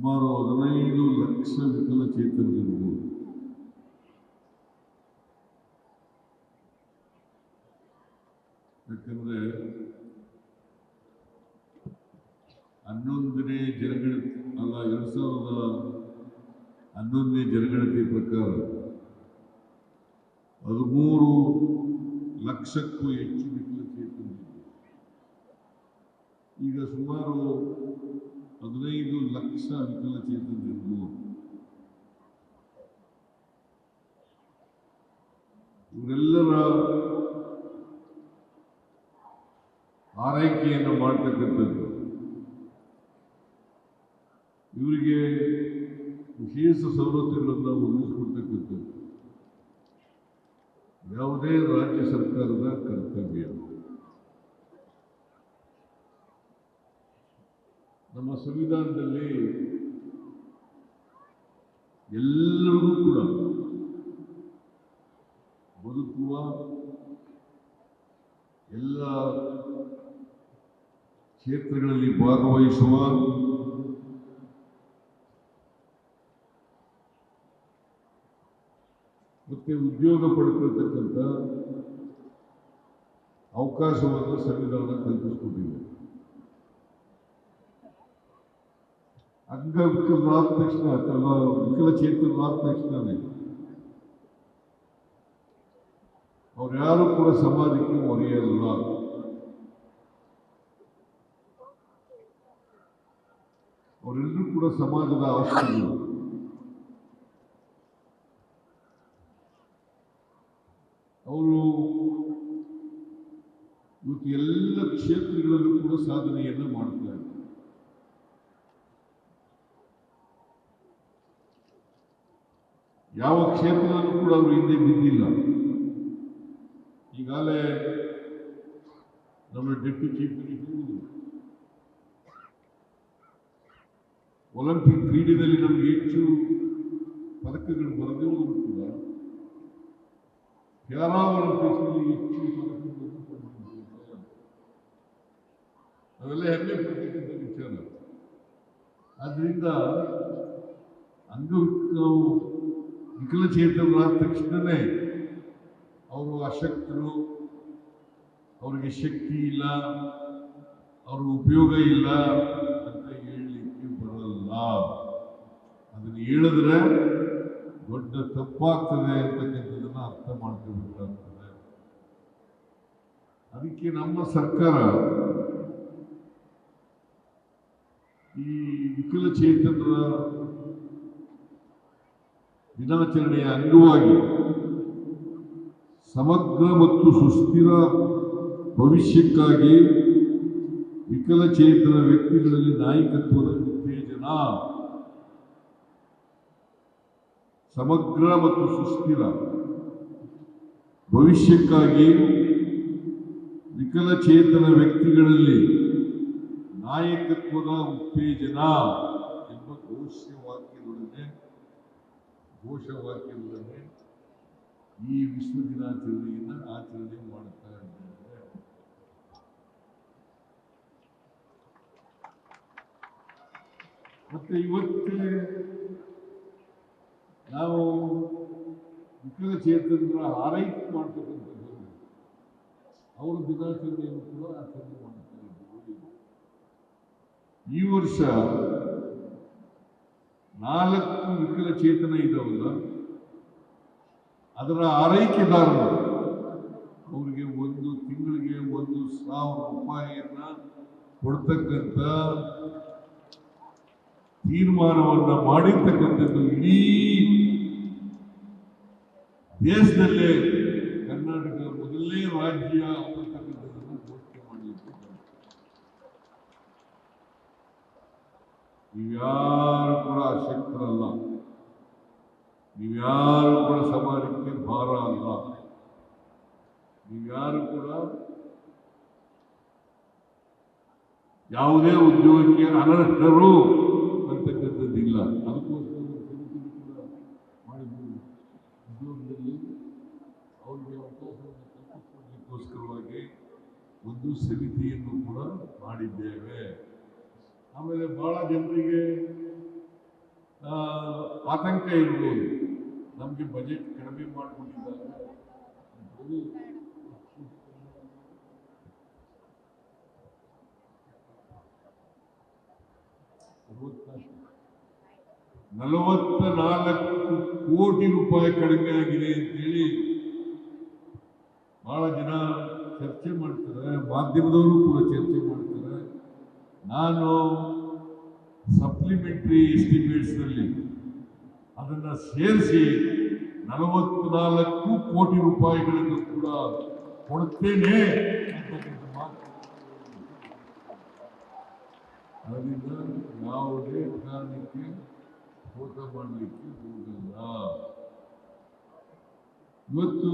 ಸುಮಾರು 15 ಲಕ್ಷ ವಿಕಲಚೇತನರಿರ್ಬೋದು. ಯಾಕಂದ್ರೆ 11ನೇ ಜನಗಣತಿ ಅಲ್ಲ 2011ನೇ ಜನಗಣತಿ ಪ್ರಕಾರ 13 ಲಕ್ಷಕ್ಕೂ ಹೆಚ್ಚು ವಿಕಲಚೇತನರಿದ್ದಾರೆ. ಈಗ ಸುಮಾರು 15 ಲಕ್ಷ ವಿಕಲಚೇತನರಿರ್ಬೋದು. ಇವರೆಲ್ಲರ ಆರೈಕೆಯನ್ನು ಮಾಡ್ತಕ್ಕಂಥದ್ದು, ಇವರಿಗೆ ವಿಶೇಷ ಸವಲತ್ತುಗಳನ್ನು ಒದಗಿಸಿಕೊಡ್ತಕ್ಕಂಥದ್ದು ಯಾವುದೇ ರಾಜ್ಯ ಸರ್ಕಾರದ ಕರ್ತವ್ಯ. ನಮ್ಮ ಸಂವಿಧಾನದಲ್ಲಿ ಎಲ್ಲರಿಗೂ ಕೂಡ ಬದುಕುವ ಎಲ್ಲ ಕ್ಷೇತ್ರಗಳಲ್ಲಿ ಭಾಗವಹಿಸುವ ಮತ್ತೆ ಉದ್ಯೋಗ ಪಡ್ಕೊಳ್ತಕ್ಕಂಥ ಅವಕಾಶವನ್ನು ಸಂವಿಧಾನ ಕಲ್ಪಿಸಿಕೊಂಡಿದೆ. ಅಂಗವಿಕಲರಾದ ತಕ್ಷಣ ಅಥವಾ ವಿಕಲಚೇತನರಾದ ತಕ್ಷಣವೇ ಅವ್ರು ಯಾರು ಕೂಡ ಸಮಾಜಕ್ಕೆ ಹೊರೆಯಲ್ಲ. ಅವರೆಲ್ಲರೂ ಕೂಡ ಸಮಾಜದ ಆಸ್ತಿಗಳು. ಅವರು ಇವತ್ತು ಎಲ್ಲ ಕ್ಷೇತ್ರಗಳಲ್ಲೂ ಕೂಡ ಸಾಧನೆಯನ್ನು ಮಾಡ್ತಾ ಇದ್ದಾರೆ. ಯಾವ ಕ್ಷೇತ್ರದಲ್ಲೂ ಕೂಡ ಅವರು ಹಿಂದೆ ಬಿದ್ದಿಲ್ಲ. ಈಗಾಗಲೇ ನಮ್ಮ ಡೆಪ್ಟಿ ಚೀಫ್ ಮಿನಿಸ್ಟರ್ ಒಲಿಂಪಿಕ್ ಕ್ರೀಡೆಯಲ್ಲಿ ನಮಗೆ ಹೆಚ್ಚು ಪದಕಗಳು ಬರದೇ ಹೋದರೂ ಕೂಡ ಪ್ಯಾರಾ ಒಲಿಂಪಿಕ್ಸ್ನಲ್ಲಿ ಹೆಚ್ಚು ಪದಕಗಳನ್ನು ಪಡೆದಿದ್ದೇವೆ. ಅವೆಲ್ಲ ಹೆಮ್ಮೆ ಪಡ್ತಕ್ಕಂಥ ವಿಚಾರ. ಆದ್ದರಿಂದ ವಿಕಲಚೇತನರಾದ ತಕ್ಷಣವೇ ಅವರು ಅಶಕ್ತರು, ಅವರಿಗೆ ಶಕ್ತಿ ಇಲ್ಲ, ಅವ್ರ ಉಪಯೋಗ ಇಲ್ಲ ಅಂತ ಹೇಳಲಿಕ್ಕೆ ಬರಲ್ಲ. ಅದನ್ನು ಹೇಳಿದ್ರೆ ದೊಡ್ಡ ತಪ್ಪಾಗ್ತದೆ ಅಂತಕ್ಕಂಥದ್ದನ್ನು ಅರ್ಥ ಮಾಡ್ಕೋಬೇಕಾಗ್ತದೆ. ಅದಕ್ಕೆ ನಮ್ಮ ಸರ್ಕಾರ ಈ ವಿಕಲಚೇತನರ ದಿನಾಚರಣೆಯ ಅಂಗವಾಗಿ ಸಮಗ್ರ ಮತ್ತು ಸುಸ್ಥಿರ ಭವಿಷ್ಯಕ್ಕಾಗಿ ವಿಕಲಚೇತನ ವ್ಯಕ್ತಿಗಳಲ್ಲಿ ನಾಯಕತ್ವದ ಉತ್ತೇಜನ, ಸಮಗ್ರ ಮತ್ತು ಸುಸ್ಥಿರ ಭವಿಷ್ಯಕ್ಕಾಗಿ ವಿಕಲಚೇತನ ವ್ಯಕ್ತಿಗಳಲ್ಲಿ ನಾಯಕತ್ವದ ಉತ್ತೇಜನ ಎಂಬ ಘೋಷವಾಕ್ಯದೊಡನೆ ಈ ವಿಶ್ವ ದಿನಾಚರಣೆಯನ್ನು ಆಚರಣೆ ಮಾಡುತ್ತಾ ಇದ್ದೇವೆ. ಮತ್ತೆ ಇವತ್ತೇ ನಾವು ವಿಕಲಚೇತನರ ಆರೈಕೆ ಮಾಡ್ತಕ್ಕಂಥದ್ದು, ಅವರ ದಿನಾಚರಣೆಯನ್ನು ಕೂಡ ಆಚರಣೆ ಮಾಡುತ್ತಾ ಇದ್ದೇವೆ. ಈ ವರ್ಷ 4 ವಿಕಲಚೇತನ ಇದಾವಲ್ಲ, ಅದರ ಆರೈಕೆದಾರರು ಅವರಿಗೆ ಒಂದು ತಿಂಗಳಿಗೆ 1,000 ರೂಪಾಯಿಯನ್ನ ಕೊಡ್ತಕ್ಕಂಥ ತೀರ್ಮಾನವನ್ನ ಮಾಡಿರ್ತಕ್ಕಂಥದ್ದು ಇಡೀ ದೇಶದಲ್ಲೇ ಕರ್ನಾಟಕ ಮೊದಲನೇ ರಾಜ್ಯ ಅಂತಕ್ಕಂಥದ್ದನ್ನು ಘೋಷಣೆ ಮಾಡಲಿಕ್ಕೆ ನೀವ್ಯಾರು ಕೂಡ ಅಶಕ್ತರಲ್ಲ, ನೀವ್ಯಾರು ಕೂಡ ಸಮಾಜಕ್ಕೆ ಭಾರ ಅಲ್ಲ, ನೀವ್ಯಾರು ಕೂಡ ಯಾವುದೇ ಉದ್ಯೋಗಕ್ಕೆ ಅನರ್ಹರು ಅಂತಕ್ಕಂಥದ್ದಿಲ್ಲ. ಅದಕ್ಕೋಸ್ಕರ ಕೂಡ ಮಾಡಿದ್ದೀವಿ. ಉದ್ಯೋಗದಲ್ಲಿ ಅವರಿಗೆ ಅವಕಾಶವನ್ನು ಕಲ್ಪಿಸಿಕೊಳ್ಳಲಿಕ್ಕೋಸ್ಕರವಾಗಿ ಒಂದು ಸಮಿತಿಯನ್ನು ಕೂಡ ಮಾಡಿದ್ದೇವೆ. ಆಮೇಲೆ ಬಹಳ ಜನರಿಗೆ ಆತಂಕ ಇರ್ಬೋದು. ನಮಗೆ ಬಜೆಟ್ ಕಡಿಮೆ ಮಾಡಿಕೊಂಡಿದ್ದಾರೆ. 44 ಕೋಟಿ ರೂಪಾಯಿ ಕಡಿಮೆ ಆಗಿದೆ ಅಂತೇಳಿ ಬಹಳ ಜನ ಚರ್ಚೆ ಮಾಡ್ತಾರೆ, ಮಾಧ್ಯಮದವರು ಕೂಡ ಚರ್ಚೆ ಮಾಡ್ತಾರೆ. ನಾನು ಸಪ್ಲಿಮೆಂಟರಿ ಎಸ್ಟಿಮೇಟ್ಸ್ ನಲ್ಲಿ ಅದನ್ನ ಸೇರಿಸಿ 44 ಕೋಟಿ ರೂಪಾಯಿಗಳನ್ನು ಕೂಡ ಕೊಡುತ್ತೇನೆ ಅಂತಕ್ಕಂಥ ಮಾತು. ಅದರಿಂದ ಯಾವುದೇ ಕಾರಣಕ್ಕೆ ಮೋಸ ಮಾಡಲಿಕ್ಕೆ ಹೋಗಲ್ಲ. ಇವತ್ತು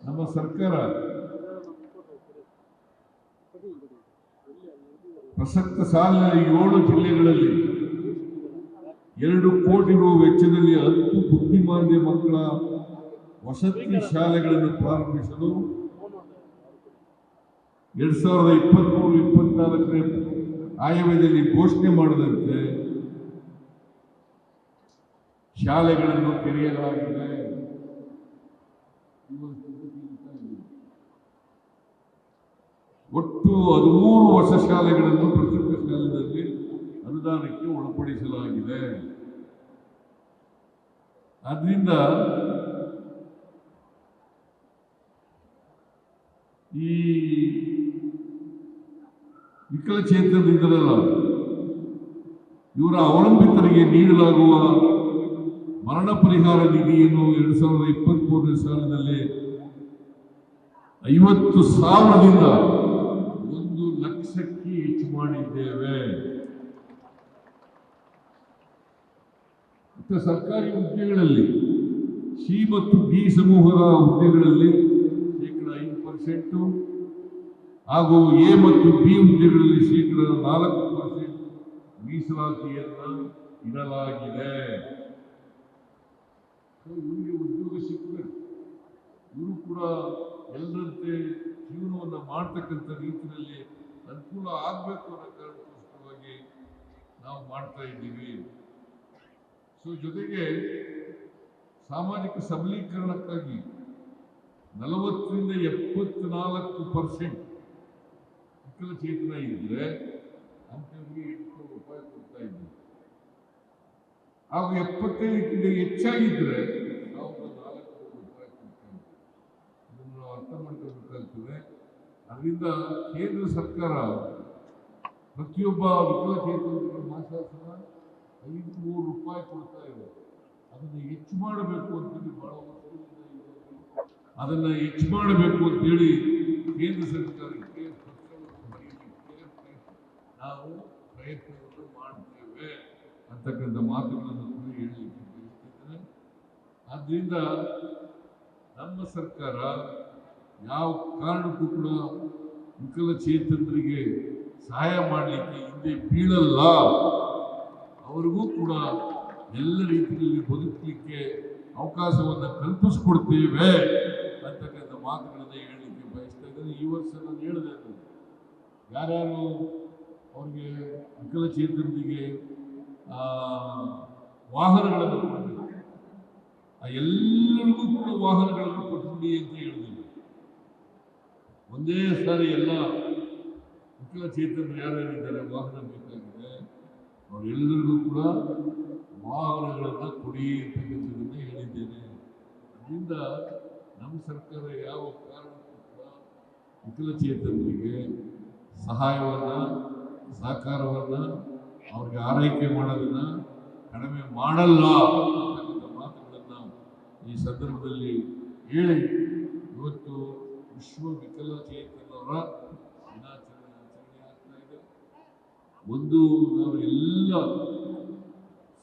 ನಮ್ಮ ಸರ್ಕಾರ ಪ್ರಸಕ್ತ ಸಾಲಿನ 7 ಜಿಲ್ಲೆಗಳಲ್ಲಿ 2 ಕೋಟಿ ರು ವೆಚ್ಚದಲ್ಲಿ 10 ಬುದ್ಧಿಮಾಂದ್ಯ ಮಕ್ಕಳ ವಸತಿ ಶಾಲೆಗಳನ್ನು ಪ್ರಾರಂಭಿಸಲು 2023-24 ಆಯವ್ಯಯದಲ್ಲಿ ಘೋಷಣೆ ಮಾಡದಂತೆ ಶಾಲೆಗಳನ್ನು ತೆರೆಯಲಾಗಿದೆ. ಒಟ್ಟು 13 ಹೊಸ ಶಾಲೆಗಳನ್ನು ಪ್ರಸಕ್ತ ಸಾಲಿನಲ್ಲಿ ಅನುದಾನಕ್ಕೆ ಒಳಪಡಿಸಲಾಗಿದೆ. ಆದ್ರಿಂದ ಈ ವಿಕಲಚೇತನರಿದ್ದರಲ್ಲ, ಇವರ ಅವಲಂಬಿತರಿಗೆ ನೀಡಲಾಗುವ ಮರಣ ಪರಿಹಾರ ನಿಧಿಯನ್ನು 2023 ಸಾಲಿನಲ್ಲಿ 50,000ದಿಂದ 1 ಲಕ್ಷಕ್ಕೆ ಹೆಚ್ಚು ಮಾಡಿದ್ದೇವೆ. ಮತ್ತು ಸರ್ಕಾರಿ ಹುದ್ದೆಗಳಲ್ಲಿ ಸಿ ಮತ್ತು ಡಿ ಸಮೂಹದ ಹುದ್ದೆಗಳಲ್ಲಿ 5% ಹಾಗೂ ಎ ಮತ್ತು ಬಿ ಹುದ್ದೆಗಳಲ್ಲಿ 4% ಮೀಸಲಾತಿಯನ್ನು ಇಡಲಾಗಿದೆ. ಇವರಿಗೆ ಉದ್ಯೋಗ ಸಿಕ್ಕರೆ ಇವರು ಕೂಡ ಎಲ್ಲರಂತೆ ಜೀವನವನ್ನು ಮಾಡ್ತಕ್ಕಂಥ ರೀತಿಯಲ್ಲಿ ಅನುಕೂಲ ಆಗಬೇಕು ಅನ್ನೋ ಕಾರಣಕ್ಕೋಸ್ಕರವಾಗಿ ನಾವು ಮಾಡ್ತಾ ಇದ್ದೀವಿ. ಜೊತೆಗೆ ಸಾಮಾಜಿಕ ಸಬಲೀಕರಣಕ್ಕಾಗಿ 40ರಿಂದ 74% ವಿಕಲಚೇತನ ಇದ್ರೆ ಅಂತವರಿಗೆ 800 ರೂಪಾಯಿ ಕೊಡ್ತಾ ಇದ್ದೀವಿ. ಹಾಗೂ 75ಕ್ಕಿಂತ ಹೆಚ್ಚಾಗಿದ್ರೆ 1,400 ರೂಪಾಯಿ ಕೊಡ್ತಾ ಇದ್ದೀವಿ. ಇದನ್ನು ನಾವು ಅರ್ಥ ಮಾಡ್ಕೋಬೇಕಾಗ್ತದೆ. ಅದರಿಂದ ಕೇಂದ್ರ ಸರ್ಕಾರ ಪ್ರತಿಯೊಬ್ಬ ವಿಕಲಚೇತನರಿಗೆ ಮಾಸಾಸನ 500 ರೂಪಾಯಿ ಕೊಡ್ತಾ ಇದೆ. ಅದನ್ನು ಹೆಚ್ಚು ಮಾಡಬೇಕು ಅಂತೇಳಿ ಬಹಳ ವರ್ಷದಿಂದ ಅದನ್ನು ಹೆಚ್ಚು ಮಾಡಬೇಕು ಅಂತೇಳಿ ಕೇಂದ್ರ ಸರ್ಕಾರಕ್ಕೆ ಪತ್ರವನ್ನು ಬರೆಯಲಿಕ್ಕೆ ನಾವು ಪ್ರಯತ್ನವನ್ನು ಮಾಡ್ತೇವೆ ಅಂತಕ್ಕಂಥ ಮಾತುಗಳನ್ನು ಕೂಡ ಹೇಳಲಿಕ್ಕೆ ಬಯಸ್ತೇನೆ. ಆದ್ದರಿಂದ ನಮ್ಮ ಸರ್ಕಾರ ಯಾವ ಕಾರಣಕ್ಕೂ ಕೂಡ ವಿಕಲಚೇತನರಿಗೆ ಸಹಾಯ ಮಾಡಲಿಕ್ಕೆ ಹಿಂದೆ ಬೀಳಲ್ಲ. ಅವರಿಗೂ ಕೂಡ ಎಲ್ಲ ರೀತಿಯಲ್ಲಿ ಬದುಕಲಿಕ್ಕೆ ಅವಕಾಶವನ್ನು ಕಲ್ಪಿಸಿಕೊಡ್ತೇವೆ ಅಂತಕ್ಕಂಥ ಮಾತುಗಳನ್ನು ಹೇಳಲಿಕ್ಕೆ ಬಯಸ್ತಾ ಇದ್ದೇನೆ. ಈ ವರ್ಷ ನಾನು ಹೇಳಿದೆ, ಯಾರ್ಯಾರು ಅವ್ರಿಗೆ ವಿಕಲಚೇತನರಿಗೆ ವಾಹನಗಳನ್ನು ಕೊಡಬೇಕು, ಎಲ್ಲರಿಗೂ ಕೂಡ ವಾಹನಗಳನ್ನು ಕೊಟ್ಬಿಡಿ ಅಂತ ಹೇಳಿದ್ದೀವಿ. ಒಂದೇ ಸಾರಿ ಎಲ್ಲ ವಿಕಲಚೇತನರು ಯಾರ್ಯಾರಿದ್ದಾರೆ ವಾಹನ ಬೇಕಾಗಿದೆ ಅವರೆಲ್ಲರಿಗೂ ಕೂಡ ವಾಹನಗಳನ್ನು ಕೊಡಿ ಅಂತಕ್ಕಂಥದ್ದನ್ನು ಹೇಳಿದ್ದೇನೆ. ಅದರಿಂದ ನಮ್ಮ ಸರ್ಕಾರ ಯಾವ ಕಾರಣಕ್ಕೂ ಕೂಡ ವಿಕಲಚೇತನರಿಗೆ ಸಹಾಯವನ್ನು ಸಹಕಾರವನ್ನು ಅವ್ರಿಗೆ ಆರೈಕೆ ಮಾಡೋದನ್ನು ಕಡಿಮೆ ಮಾಡಲ್ಲ ಅಂತಕ್ಕಂಥ ಮಾತುಗಳನ್ನು ಈ ಸಂದರ್ಭದಲ್ಲಿ ಹೇಳಿ ಇವತ್ತು ವಿಶ್ವ ವಿಕಲಚೇತನರ ದಿನಾಚರಣೆ ಆಗ್ತಾ ಇದೆ. ಒಂದು ನಾವು ಎಲ್ಲ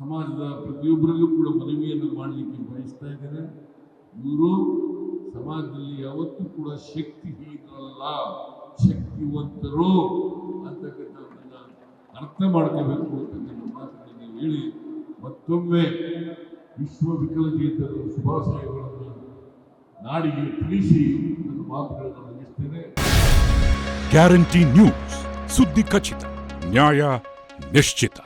ಸಮಾಜದ ಪ್ರತಿಯೊಬ್ಬರಲ್ಲೂ ಕೂಡ ಮನವಿಯನ್ನು ಮಾಡಲಿಕ್ಕೆ ಬಯಸ್ತಾ ಇದ್ದೇನೆ. ಇವರು ಸಮಾಜದಲ್ಲಿ ಯಾವತ್ತೂ ಕೂಡ ಶಕ್ತಿಹೀನರಲ್ಲ, ಶಕ್ತಿವಂತರು ಅಂತಕ್ಕಂಥದ್ದನ್ನ ಅರ್ಥ ಮಾಡ್ಕೋಬೇಕು ಅಂತಕ್ಕಂಥ ಮಾತುಗಳನ್ನು ಹೇಳಿ ಮತ್ತೊಮ್ಮೆ ವಿಶ್ವ ವಿಕಲಚೇತನರ ಶುಭಾಶಯಗಳನ್ನು ನಾಡಿಗೆ ತಿಳಿಸಿ ನನ್ನ ಮಾತುಗಳನ್ನು ಮುಗಿಸ್ತೇನೆ. ಗ್ಯಾರಂಟಿ ನ್ಯೂಸ್, ಸುದ್ದಿ ಖಚಿತ, ನ್ಯಾಯ ನಿಶ್ಚಿತ.